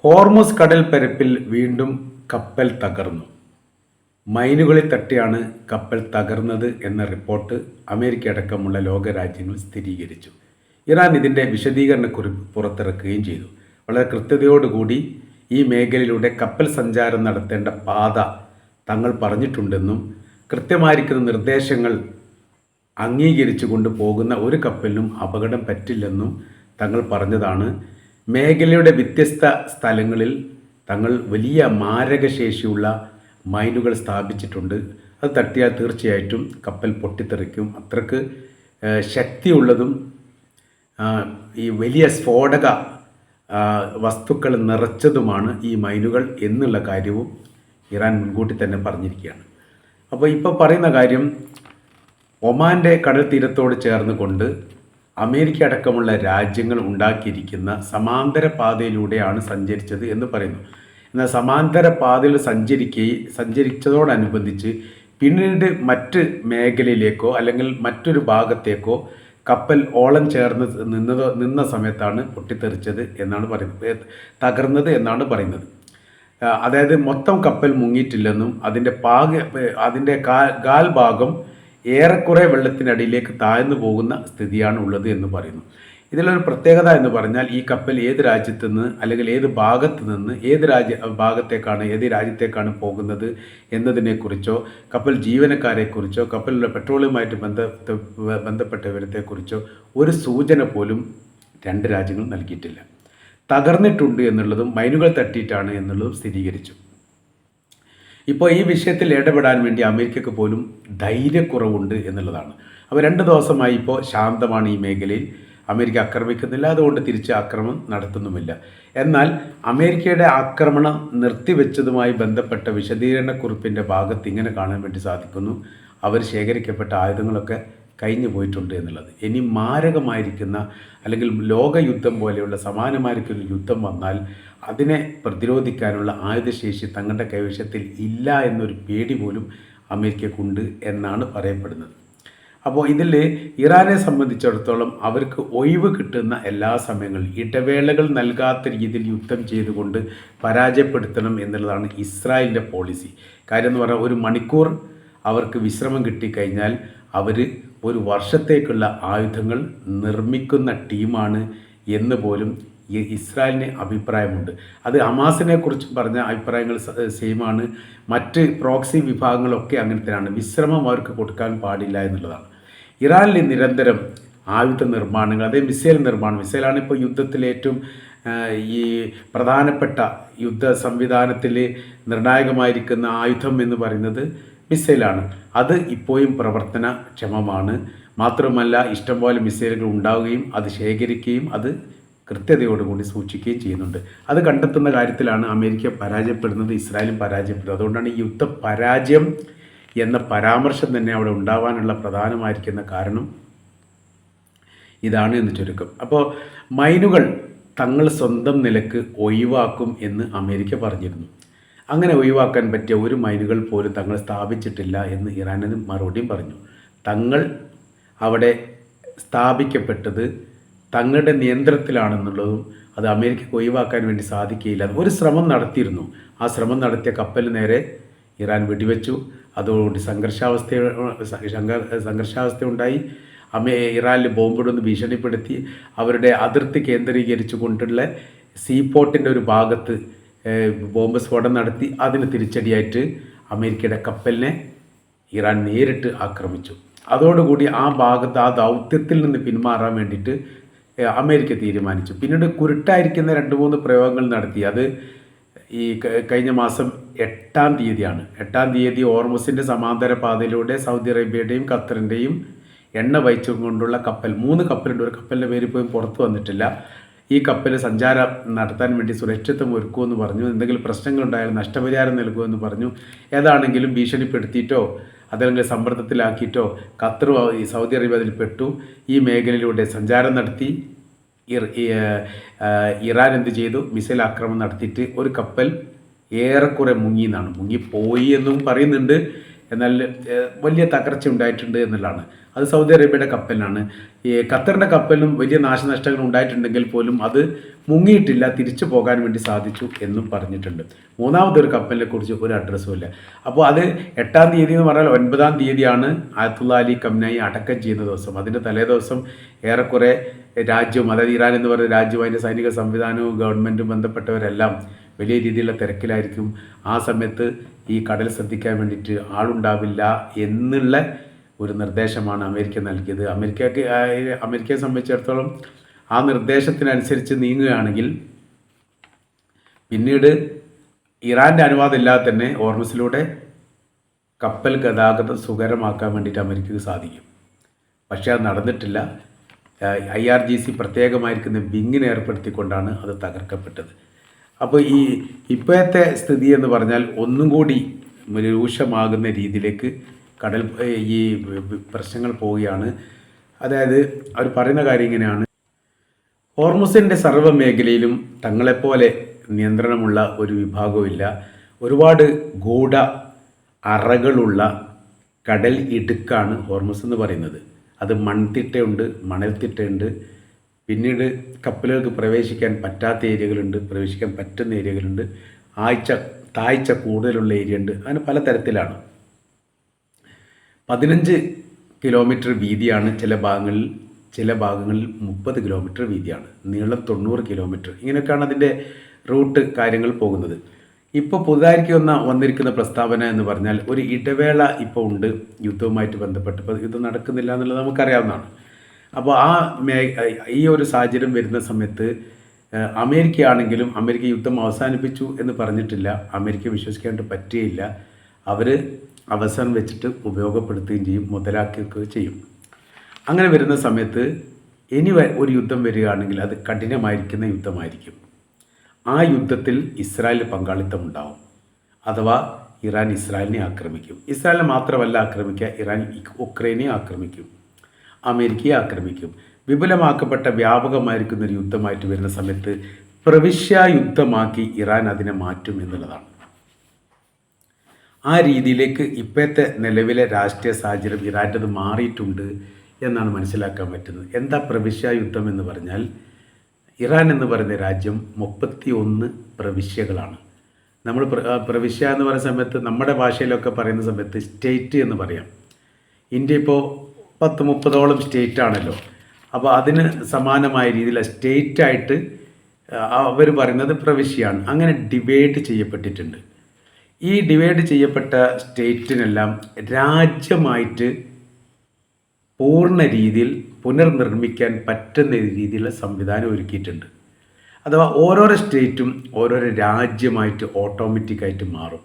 Hormuz കടൽപ്പരപ്പിൽ വീണ്ടും കപ്പൽ തകർന്നു. മൈനുകളിൽ തട്ടിയാണ് കപ്പൽ തകർന്നത് എന്ന റിപ്പോർട്ട് അമേരിക്ക അടക്കമുള്ള ലോകരാജ്യങ്ങൾ സ്ഥിരീകരിച്ചു. ഇറാൻ ഇതിൻ്റെ വിശദീകരണക്കുറിപ്പ് പുറത്തിറക്കുകയും ചെയ്തു. വളരെ കൃത്യതയോടുകൂടി ഈ മേഖലയിലൂടെ കപ്പൽ സഞ്ചാരം നടത്തേണ്ട പാത തങ്ങൾ പറഞ്ഞിട്ടുണ്ടെന്നും കൃത്യമായിരിക്കുന്ന നിർദ്ദേശങ്ങൾ അംഗീകരിച്ചു കൊണ്ട് പോകുന്ന ഒരു കപ്പലിനും അപകടം പറ്റില്ലെന്നും തങ്ങൾ പറഞ്ഞതാണ്. മേഖലയുടെ വ്യത്യസ്ത സ്ഥലങ്ങളിൽ തങ്ങൾ വലിയ മാരകശേഷിയുള്ള മൈനുകൾ സ്ഥാപിച്ചിട്ടുണ്ട്. അത് തട്ടിയാൽ തീർച്ചയായിട്ടും കപ്പൽ പൊട്ടിത്തെറിക്കും. അത്രക്ക് ശക്തിയുള്ളതും ഈ വലിയ സ്ഫോടക വസ്തുക്കൾ നിറച്ചതുമാണ് ഈ മൈനുകൾ എന്നുള്ള കാര്യവും ഇറാൻ മുൻകൂട്ടി തന്നെ പറഞ്ഞിരിക്കുകയാണ്. അപ്പോൾ ഇപ്പോൾ പറയുന്ന കാര്യം ഒമാൻ്റെ കടൽ തീരത്തോട് ചേർന്ന് കൊണ്ട് അമേരിക്ക അടക്കമുള്ള രാജ്യങ്ങൾ ഉണ്ടാക്കിയിരിക്കുന്ന സമാന്തര പാതയിലൂടെയാണ് സഞ്ചരിച്ചത് എന്ന് പറയുന്നു. എന്നാൽ സമാന്തര പാതയിൽ സഞ്ചരിച്ചതോടനുബന്ധിച്ച് പിന്നീട് മറ്റ് മേഖലയിലേക്കോ അല്ലെങ്കിൽ മറ്റൊരു ഭാഗത്തേക്കോ കപ്പൽ ഓളം ചേർന്ന് നിന്ന സമയത്താണ് പൊട്ടിത്തെറിച്ചത് എന്നാണ് പറയുന്നത്, തകർന്നത് എന്നാണ് പറയുന്നത്. അതായത് മൊത്തം കപ്പൽ മുങ്ങിയിട്ടില്ലെന്നും അതിൻ്റെ കാൽ ഭാഗം ഏറെക്കുറെ വെള്ളത്തിനടിയിലേക്ക് താഴ്ന്നു പോകുന്ന സ്ഥിതിയാണ് ഉള്ളത് എന്ന് പറയുന്നു. ഇതിലൊരു പ്രത്യേകത എന്ന് പറഞ്ഞാൽ ഈ കപ്പൽ ഏത് രാജ്യത്തു നിന്ന് അല്ലെങ്കിൽ ഏത് ഭാഗത്ത് നിന്ന് ഏത് രാജ്യത്തേക്കാണ് പോകുന്നത് എന്നതിനെക്കുറിച്ചോ കപ്പൽ ജീവനക്കാരെക്കുറിച്ചോ കപ്പലിലെ പെട്രോളുമായിട്ട് ബന്ധപ്പെട്ട വിവരത്തെക്കുറിച്ചോ ഒരു സൂചന പോലും രണ്ട് രാജ്യങ്ങൾ നൽകിയിട്ടില്ല. തകർന്നിട്ടുണ്ട് എന്നുള്ളതും മൈനുകൾ തട്ടിയിട്ടാണ് എന്നുള്ളതും സ്ഥിരീകരിച്ചു. ഇപ്പോൾ ഈ വിഷയത്തിൽ ഇടപെടാൻ വേണ്ടി അമേരിക്കക്ക് പോലും ധൈര്യക്കുറവുണ്ട് എന്നുള്ളതാണ്. അപ്പോൾ 2 ദിവസമായി ഇപ്പോൾ ശാന്തമാണ് ഈ മേഖലയിൽ. അമേരിക്ക ആക്രമിക്കുന്നില്ല, അതുകൊണ്ട് തിരിച്ച് ആക്രമണം നടത്തുന്നുമില്ല. എന്നാൽ അമേരിക്കയുടെ ആക്രമണം നിർത്തിവെച്ചതുമായി ബന്ധപ്പെട്ട വിശദീകരണക്കുറിപ്പിൻ്റെ ഭാഗത്ത് ഇങ്ങനെ കാണാൻ വേണ്ടി സാധിക്കുന്നു. അവർ ശേഖരിക്കപ്പെട്ട ആയുധങ്ങളൊക്കെ കഴിഞ്ഞു പോയിട്ടുണ്ട് എന്നുള്ളത്. ഇനി മാരകമായിരിക്കുന്ന അല്ലെങ്കിൽ ലോകയുദ്ധം പോലെയുള്ള സമാനമായിരിക്കുന്ന യുദ്ധം വന്നാൽ അതിനെ പ്രതിരോധിക്കാനുള്ള ആയുധശേഷി തങ്ങളുടെ കൈവശത്തിൽ ഇല്ല എന്നൊരു പേടി പോലും അമേരിക്കക്കുണ്ട് എന്നാണ് പറയപ്പെടുന്നത്. അപ്പോൾ ഇതിൽ ഇറാനെ സംബന്ധിച്ചിടത്തോളം അവർക്ക് ഒഴിവ് കിട്ടുന്ന എല്ലാ സമയങ്ങളിലും ഇടവേളകൾ നൽകാത്ത രീതിയിൽ യുദ്ധം ചെയ്തുകൊണ്ട് പരാജയപ്പെടുത്തണം എന്നുള്ളതാണ് ഇസ്രായേലിൻ്റെ പോളിസി. കാര്യം എന്ന് പറഞ്ഞാൽ 1 മണിക്കൂർ അവർക്ക് വിശ്രമം കിട്ടിക്കഴിഞ്ഞാൽ അവർ ഒരു വർഷത്തേക്കുള്ള ആയുധങ്ങൾ നിർമ്മിക്കുന്ന ടീമാണ് എന്ന് പോലും ഇസ്രായേലിന് അഭിപ്രായമുണ്ട്. അത് ഹമാസിനെ കുറിച്ച് പറഞ്ഞ അഭിപ്രായങ്ങൾ സെയിമാണ്. മറ്റ് പ്രോക്സി വിഭാഗങ്ങളൊക്കെ അങ്ങനെ തന്നെയാണ്. വിശ്രമം അവർക്ക് കൊടുക്കാൻ പാടില്ല എന്നുള്ളതാണ്. ഇറാനിൽ നിരന്തരം ആയുധ നിർമ്മാണങ്ങൾ, അതേ മിസൈലാണ് ഇപ്പോൾ യുദ്ധത്തിൽ ഏറ്റവും ഈ പ്രധാനപ്പെട്ട യുദ്ധ സംവിധാനത്തിൽ നിർണായകമായിരിക്കുന്ന ആയുധം എന്ന് പറയുന്നത് മിസൈലാണ്. അത് ഇപ്പോഴും പ്രവർത്തനക്ഷമമാണ്. മാത്രമല്ല ഇഷ്ടംപോലെ മിസൈലുകൾ ഉണ്ടാവുകയും അത് ശേഖരിക്കുകയും അത് കൃത്യതയോടുകൂടി സൂക്ഷിക്കുകയും ചെയ്യുന്നുണ്ട്. അത് കണ്ടെത്തുന്ന കാര്യത്തിലാണ് അമേരിക്ക പരാജയപ്പെടുന്നത്, ഇസ്രായേലും പരാജയപ്പെടുന്നത്. അതുകൊണ്ടാണ് ഈ യുദ്ധ പരാജയം എന്ന പരാമർശം തന്നെ അവിടെ ഉണ്ടാവാനുള്ള പ്രധാനമായിരിക്കുന്ന കാരണം ഇതാണ് എന്ന് ചുരുക്കം. അപ്പോൾ മൈനുകൾ തങ്ങൾ സ്വന്തം നിലക്ക് ഒഴിവാക്കും എന്ന് അമേരിക്ക പറഞ്ഞിരുന്നു. അങ്ങനെ ഒഴിവാക്കാൻ പറ്റിയ ഒരു മൈനുകൾ പോലും തങ്ങൾ സ്ഥാപിച്ചിട്ടില്ല എന്ന് ഇറാനിന് മറുപടിയും പറഞ്ഞു. തങ്ങൾ അവിടെ സ്ഥാപിക്കപ്പെട്ടത് തങ്ങളുടെ നിയന്ത്രണത്തിലാണെന്നുള്ളതും അത് അമേരിക്കക്ക് ഒഴിവാക്കാൻ വേണ്ടി സാധിക്കുകയില്ല. ഒരു ശ്രമം നടത്തിയിരുന്നു. ആ ശ്രമം നടത്തിയ കപ്പൽ നേരെ ഇറാൻ വെടിവെച്ചു. അതോടുകൂടി സംഘർഷാവസ്ഥ ഉണ്ടായി. ഇറാനിൽ ബോംബിടുന്ന് ഭീഷണിപ്പെടുത്തി അവരുടെ അതിർത്തി കേന്ദ്രീകരിച്ചു കൊണ്ടുള്ള സീപോർട്ടിൻ്റെ ഒരു ഭാഗത്ത് ബോംബ് സ്ഫോടനം നടത്തി. അതിന് തിരിച്ചടിയായിട്ട് അമേരിക്കയുടെ കപ്പലിനെ ഇറാൻ നേരിട്ട് ആക്രമിച്ചു. അതോടുകൂടി ആ ഭാഗത്ത് ആ ദൗത്യത്തിൽ നിന്ന് പിന്മാറാൻ വേണ്ടിയിട്ട് അമേരിക്ക തീരുമാനിച്ചു. പിന്നീട് കുരുട്ടായിരിക്കുന്ന 2-3 പ്രയോഗങ്ങൾ നടത്തി. അത് ഈ കഴിഞ്ഞ മാസം 8-ാം തീയതിയാണ്. 8-ാം തീയതി ഹോർമുസിൻ്റെ സമാന്തര പാതയിലൂടെ സൗദി അറേബ്യയുടെയും ഖത്തറിൻ്റെയും എണ്ണ വഹിച്ചു കൊണ്ടുള്ള കപ്പൽ, 3 കപ്പലുണ്ട്. ഒരു കപ്പലിൻ്റെ പേര് പോലും പുറത്തു വന്നിട്ടില്ല. ഈ കപ്പൽ സഞ്ചാരം നടത്താൻ വേണ്ടി സുരക്ഷിതം ഒരുക്കുമെന്ന് പറഞ്ഞു. എന്തെങ്കിലും പ്രശ്നങ്ങളുണ്ടായാലും നഷ്ടപരിഹാരം നൽകുമെന്ന് പറഞ്ഞു. ഏതാണെങ്കിലും ഭീഷണിപ്പെടുത്തിയിട്ടോ അതല്ലെങ്കിൽ സമ്മർദ്ദത്തിലാക്കിയിട്ടോ ഖത്തർ സൗദി അറേബ്യ അതിൽ പെട്ടു. ഈ മേഖലയിലൂടെ സഞ്ചാരം നടത്തി. ഇറാൻ എന്ത് ചെയ്തു? മിസൈൽ ആക്രമണം നടത്തിയിട്ട് ഒരു കപ്പൽ ഏറെക്കുറെ മുങ്ങിപ്പോയി എന്നും പറയുന്നുണ്ട്. എന്നാൽ വലിയ തകർച്ച ഉണ്ടായിട്ടുണ്ട് എന്നുള്ളതാണ്. അത് സൗദി അറേബ്യയുടെ കപ്പലിനാണ്. ഈ ഖത്തറിൻ്റെ കപ്പലിനും വലിയ നാശനഷ്ടങ്ങൾ ഉണ്ടായിട്ടുണ്ടെങ്കിൽ പോലും അത് മുങ്ങിയിട്ടില്ല, തിരിച്ചു പോകാൻ വേണ്ടി സാധിച്ചു എന്നും പറഞ്ഞിട്ടുണ്ട്. മൂന്നാമതൊരു കപ്പലിനെ കുറിച്ച് ഒരു അഡ്രസ്സും ഇല്ല. അപ്പോൾ അത് 8-ാം തീയതി എന്ന് പറഞ്ഞാൽ 9-ാം തീയതിയാണ് ആയത്തുള്ള അലി ഖംനായി അടക്കം ചെയ്യുന്ന ദിവസം. അതിൻ്റെ തലേ ദിവസം ഏറെക്കുറെ രാജ്യവും, അതായത് ഇറാൻ എന്ന് പറയുന്ന രാജ്യവും അതിൻ്റെ സൈനിക സംവിധാനവും ഗവൺമെൻറ്റും ബന്ധപ്പെട്ടവരെല്ലാം വലിയ രീതിയിലുള്ള തിരക്കിലായിരിക്കും. ആ സമയത്ത് ഈ കടൽ ശ്രദ്ധിക്കാൻ വേണ്ടിയിട്ട് ആളുണ്ടാവില്ല എന്നുള്ള ഒരു നിർദ്ദേശമാണ് അമേരിക്ക നൽകിയത്. അമേരിക്കയെ സംബന്ധിച്ചിടത്തോളം ആ നിർദ്ദേശത്തിനനുസരിച്ച് നീങ്ങുകയാണെങ്കിൽ പിന്നീട് ഇറാൻ്റെ അനുവാദം ഇല്ലാതെ തന്നെ ഹോർമുസിലൂടെ കപ്പൽ ഗതാഗതം സുഗമമാക്കാൻ വേണ്ടിയിട്ട് അമേരിക്കക്ക് സാധിക്കും. പക്ഷേ അത് നടന്നിട്ടില്ല. IRGC പ്രത്യേകമായിരിക്കുന്ന വിങ്ങിനെ ഏർപ്പെടുത്തിക്കൊണ്ടാണ് അത് തകർക്കപ്പെട്ടത്. അപ്പോൾ ഇപ്പോഴത്തെ സ്ഥിതി എന്ന് പറഞ്ഞാൽ ഒന്നും കൂടി രൂക്ഷമാകുന്ന രീതിയിലേക്ക് ഈ പ്രശ്നങ്ങൾ പോവുകയാണ്. അതായത് അവർ പറയുന്ന കാര്യം ഇങ്ങനെയാണ്: ഹോർമുസിൻ്റെ സർവ്വ മേഖലയിലും തങ്ങളെപ്പോലെ നിയന്ത്രണമുള്ള ഒരു വിഭാഗവുമില്ല. ഒരുപാട് ഗൂഢ അറകളുള്ള കടൽ ഇടുക്കാണ് ഹോർമുസ് എന്ന് പറയുന്നത്. അത് മൺതിട്ടയുണ്ട്, മണൽത്തിട്ടയുണ്ട്, പിന്നീട് കപ്പലുകൾക്ക് പ്രവേശിക്കാൻ പറ്റാത്ത ഏരിയകളുണ്ട്, പ്രവേശിക്കാൻ പറ്റുന്ന ഏരിയകളുണ്ട്, താഴ്ച കൂടുതലുള്ള ഏരിയ ഉണ്ട്. അങ്ങനെ പല തരത്തിലാണ്. 15 കിലോമീറ്റർ വീതിയാണ് ചില ഭാഗങ്ങളിൽ 30 കിലോമീറ്റർ വീതിയാണ്, നീളം 90 കിലോമീറ്റർ. ഇങ്ങനെയൊക്കെയാണ് അതിൻ്റെ റൂട്ട് കാര്യങ്ങൾ പോകുന്നത്. ഇപ്പോൾ പുതുതായിരിക്കും വന്നിരിക്കുന്ന പ്രസ്താവന എന്ന് പറഞ്ഞാൽ ഒരു ഇടവേള ഇപ്പോൾ ഉണ്ട് യുദ്ധവുമായിട്ട് ബന്ധപ്പെട്ട്. ഇപ്പോൾ യുദ്ധം നടക്കുന്നില്ല എന്നുള്ളത് നമുക്കറിയാവുന്നതാണ്. അപ്പോൾ ഈ ഒരു സാഹചര്യം വരുന്ന സമയത്ത് അമേരിക്കയാണെങ്കിലും അമേരിക്ക യുദ്ധം അവസാനിപ്പിച്ചു എന്ന് പറഞ്ഞിട്ടില്ല. അമേരിക്ക വിശ്വസിക്കാണ്ട് പറ്റുകയില്ല. അവർ അവസരം വെച്ചിട്ട് ഉപയോഗപ്പെടുത്തുകയും ചെയ്യും, മുതലാക്കുകയും ചെയ്യും. അങ്ങനെ വരുന്ന സമയത്ത് ഇനി ഒരു യുദ്ധം വരികയാണെങ്കിൽ അത് കഠിനമായിരിക്കുന്ന യുദ്ധമായിരിക്കും. ആ യുദ്ധത്തിൽ ഇസ്രായേലിന് പങ്കാളിത്തം ഉണ്ടാവും. അഥവാ ഇറാൻ ഇസ്രായേലിനെ ആക്രമിക്കും. ഇസ്രായേലിനെ മാത്രമല്ല ആക്രമിക്കുക, ഇറാൻ ഉക്രൈനെ ആക്രമിക്കും, അമേരിക്കയെ ആക്രമിക്കും. വിപുലമാക്കപ്പെട്ട വ്യാപകമായിരിക്കുന്ന ഒരു യുദ്ധമായിട്ട് വരുന്ന സമയത്ത് പ്രവിശ്യ യുദ്ധമാക്കി ഇറാൻ അതിനെ മാറ്റും എന്നുള്ളതാണ്. ആ രീതിയിലേക്ക് ഇപ്പോഴത്തെ നിലവിലെ രാഷ്ട്രീയ സാഹചര്യം ഇറാൻ്റെത് മാറിയിട്ടുണ്ട് എന്നാണ് മനസ്സിലാക്കാൻ പറ്റുന്നത്. എന്താ പ്രവിശ്യ യുദ്ധം എന്ന് പറഞ്ഞാൽ, ഇറാൻ എന്ന് പറയുന്ന രാജ്യം 31 പ്രവിശ്യകളാണ്. നമ്മൾ പ്രവിശ്യ എന്ന് പറയുന്ന സമയത്ത് നമ്മുടെ ഭാഷയിലൊക്കെ പറയുന്ന സമയത്ത് സ്റ്റേറ്റ് എന്ന് പറയാം. ഇന്ത്യ ഇപ്പോൾ 10-30ഓളം സ്റ്റേറ്റ് ആണല്ലോ. അപ്പോൾ അതിന് സമാനമായ രീതിയിൽ സ്റ്റേറ്റായിട്ട് അവർ പറയുന്നത് പ്രവിശ്യയാണ്. അങ്ങനെ ഡിവൈഡ് ചെയ്യപ്പെട്ടിട്ടുണ്ട്. ഈ ഡിവൈഡ് ചെയ്യപ്പെട്ട സ്റ്റേറ്റിനെല്ലാം രാജ്യമായിട്ട് പൂർണ്ണ രീതിയിൽ പുനർനിർമ്മിക്കാൻ പറ്റുന്ന രീതിയിലുള്ള സംവിധാനം ഒരുക്കിയിട്ടുണ്ട്. അഥവാ ഓരോരോ സ്റ്റേറ്റും ഓരോരോ രാജ്യമായിട്ട് ഓട്ടോമാറ്റിക്കായിട്ട് മാറും.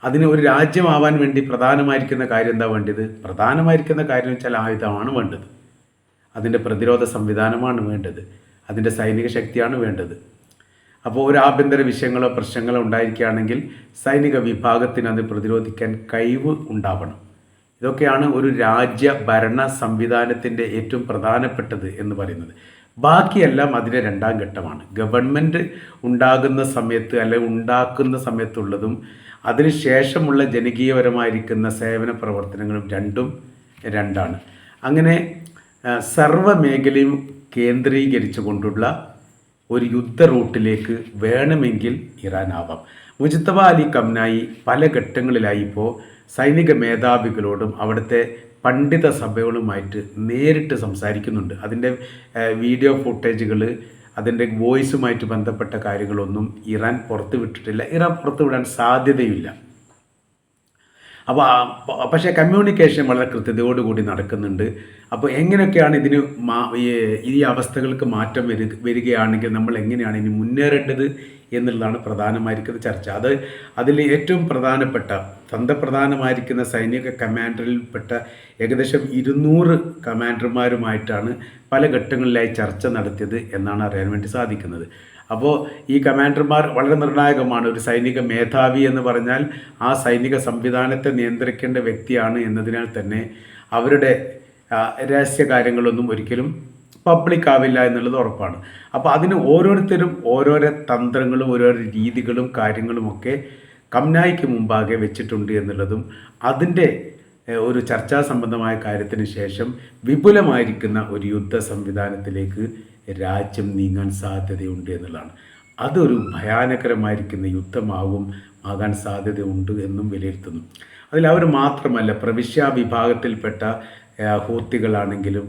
അതിന് ഒരു രാജ്യമാവാൻ വേണ്ടി പ്രധാനമായിരിക്കുന്ന കാര്യം എന്താ വേണ്ടത്? പ്രധാനമായിരിക്കുന്ന കാര്യം വെച്ചാൽ ആയുധമാണ് വേണ്ടത്, അതിൻ്റെ പ്രതിരോധ സംവിധാനമാണ് വേണ്ടത്, അതിൻ്റെ സൈനിക ശക്തിയാണ് വേണ്ടത്. അപ്പോൾ ഒരു ആഭ്യന്തര വിഷയങ്ങളോ പ്രശ്നങ്ങളോ ഉണ്ടായിരിക്കുകയാണെങ്കിൽ സൈനിക വിഭാഗത്തിന് അത് പ്രതിരോധിക്കാൻ കഴിവ് ഉണ്ടാവണം. ഇതൊക്കെയാണ് ഒരു രാജ്യ ഭരണ സംവിധാനത്തിൻ്റെ ഏറ്റവും പ്രധാനപ്പെട്ടത് എന്ന് പറയുന്നത്. ബാക്കിയെല്ലാം അതിൻ്റെ രണ്ടാം ഘട്ടമാണ്. ഗവൺമെൻറ് ഉണ്ടാകുന്ന സമയത്ത് അല്ലെങ്കിൽ ഉണ്ടാക്കുന്ന സമയത്തുള്ളതും അതിനുശേഷമുള്ള ജനകീയപരമായിരിക്കുന്ന സേവന പ്രവർത്തനങ്ങളും രണ്ടാണ്. അങ്ങനെ സർവ്വ മേഖലയും കേന്ദ്രീകരിച്ചു കൊണ്ടുള്ള ഒരു യുദ്ധ റൂട്ടിലേക്ക് വേണമെങ്കിൽ ഇറാൻ ആവാം. മുജ്തബ അലി ഖംനായി പല ഘട്ടങ്ങളിലായി ഇപ്പോൾ സൈനിക മേധാവികളോടും അവിടുത്തെ പണ്ഡിത സഭകളുമായിട്ട് നേരിട്ട് സംസാരിക്കുന്നുണ്ട്. അതിൻ്റെ വീഡിയോ ഫുട്ടേജുകൾ, അതിൻ്റെ വോയിസുമായിട്ട് ബന്ധപ്പെട്ട കാര്യങ്ങളൊന്നും ഇറാൻ പുറത്തു വിട്ടിട്ടില്ല. ഇറാൻ പുറത്തു വിടാൻ സാധ്യതയില്ല. പക്ഷേ കമ്മ്യൂണിക്കേഷൻ വളരെ കൃത്യതയോടുകൂടി നടക്കുന്നുണ്ട്. അപ്പോൾ എങ്ങനെയൊക്കെയാണ് ഇതിന് ഈ അവസ്ഥകൾക്ക് മാറ്റം വരികയാണെങ്കിൽ നമ്മൾ എങ്ങനെയാണ് ഇനി മുന്നേറേണ്ടത് എന്നുള്ളതാണ് പ്രധാനമായിരിക്കുന്ന ചർച്ച. അതിൽ ഏറ്റവും പ്രധാനപ്പെട്ട തന്ത്രപ്രധാനമായിരിക്കുന്ന സൈനിക കമാൻഡറിൽപ്പെട്ട ഏകദേശം 200 കമാൻഡർമാരുമായിട്ടാണ് പല ഘട്ടങ്ങളിലായി ചർച്ച നടത്തിയത് എന്നാണ് അറിയാൻ വേണ്ടി സാധിക്കുന്നത്. അപ്പോൾ ഈ കമാൻഡർമാർ വളരെ നിർണായകമാണ്. ഒരു സൈനിക മേധാവി എന്ന് പറഞ്ഞാൽ ആ സൈനിക സംവിധാനത്തെ നിയന്ത്രിക്കേണ്ട വ്യക്തിയാണ് എന്നതിനാൽ തന്നെ അവരുടെ രഹസ്യ കാര്യങ്ങളൊന്നും ഒരിക്കലും പബ്ലിക് ആവില്ല എന്നുള്ളത് ഉറപ്പാണ്. അപ്പോൾ അതിന് ഓരോരുത്തരും ഓരോരോ തന്ത്രങ്ങളും ഓരോരോ രീതികളും കാര്യങ്ങളുമൊക്കെ കംനായിക്ക് മുമ്പാകെ വെച്ചിട്ടുണ്ട് എന്നുള്ളതും അതിൻ്റെ ഒരു ചർച്ചാ സംബന്ധമായ കാര്യത്തിന് ശേഷം വിപുലമായിരിക്കുന്ന ഒരു യുദ്ധ സംവിധാനത്തിലേക്ക് രാജ്യം നീങ്ങാൻ സാധ്യതയുണ്ട് എന്നുള്ളതാണ്. അതൊരു ഭയാനകരമായിരിക്കുന്ന ആകാൻ സാധ്യതയുണ്ട് എന്നും വിലയിരുത്തുന്നു. അതിൽ അവർ മാത്രമല്ല, പ്രവിശ്യ വിഭാഗത്തിൽപ്പെട്ട ഹൂത്തികളാണെങ്കിലും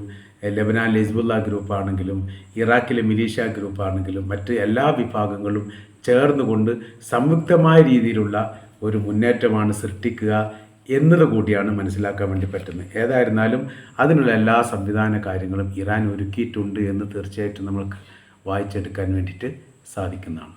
ലെബനാൻ ഹിസ്ബുള്ള ഗ്രൂപ്പാണെങ്കിലും ഇറാഖിലെ മിലീഷ്യ ഗ്രൂപ്പാണെങ്കിലും മറ്റ് എല്ലാ വിഭാഗങ്ങളും ചേർന്നുകൊണ്ട് സംയുക്തമായ രീതിയിലുള്ള ഒരു മുന്നേറ്റമാണ് സൃഷ്ടിക്കുക എന്നത് കൂടിയാണ് മനസ്സിലാക്കാൻ വേണ്ടി പറ്റുന്നത്. ഏതായിരുന്നാലും അതിനുള്ള എല്ലാ സംവിധാന കാര്യങ്ങളും ഇറാൻ ഒരുക്കിയിട്ടുണ്ട് എന്ന് തീർച്ചയായിട്ടും നമ്മൾക്ക് വായിച്ചെടുക്കാൻ വേണ്ടിയിട്ട് സാധിക്കുന്നതാണ്.